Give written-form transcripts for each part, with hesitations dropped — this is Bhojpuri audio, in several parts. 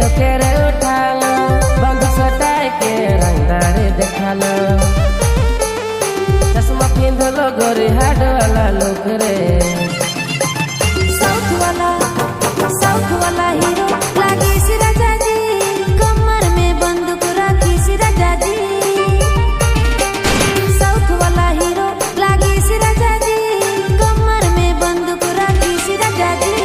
तोके रे उठालो बंदूक सटाए के रंगदारी देखालो चश्मा पिंधलो गोरी हाड वाला लोग रे साउथ वाला हीरो लागे सी राजा जी कमर में बंदूक रखी सी राजा जी साउथ वाला हीरो लागे सी राजा जी कमर में बंदूक रखी सी राजा जी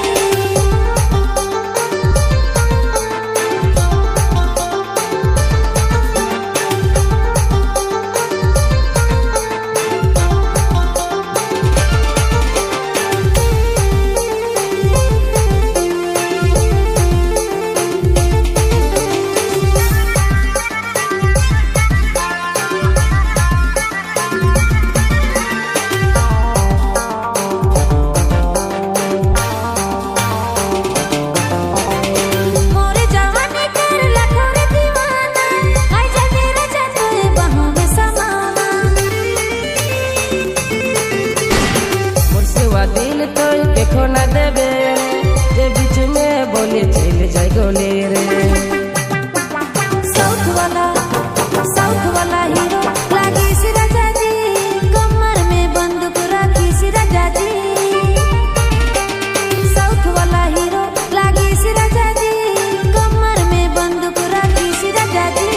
दिल तो देखो ना देबे जे बीच में बोले चल जाए गोले रे साउथ वाला हीरो लागे सी राजा जी कमर में बंदूक रखी सी राजा जी साउथ वाला हीरो लागे सी राजा जी कमर में बंदूक रखी सी राजा जी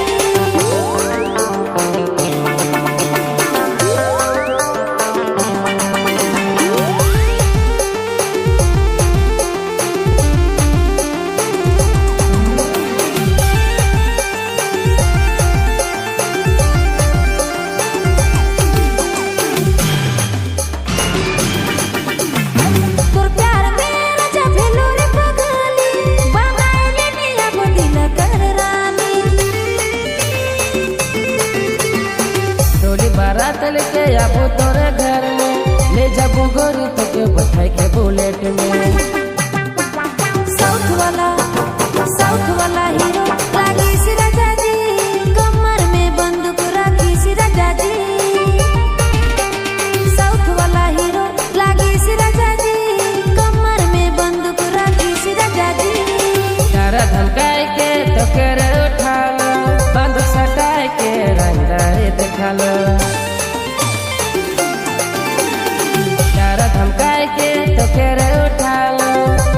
बारात लेके आबो तोरे घर में ले जाबो गोरी तोके बैठाई के बुलेट में साउथ वाला हीरो लागे सी राजा जी कमर में बंदूक रखी सी राजा जी साउथ वाला हीरो लागे सी राजा जी कमर में बंदूक रखी सी राजा जी तारा धमकाए के तोके रे उठालो बंदूक सटाए के रंगदारी देखालो धमकाए के तोके रे उठालो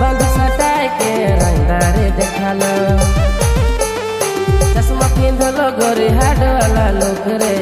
बंदूक सटाए के रंगदारी देखालो चश्मा पिंधलो गोरी हाड वाला लोग रे।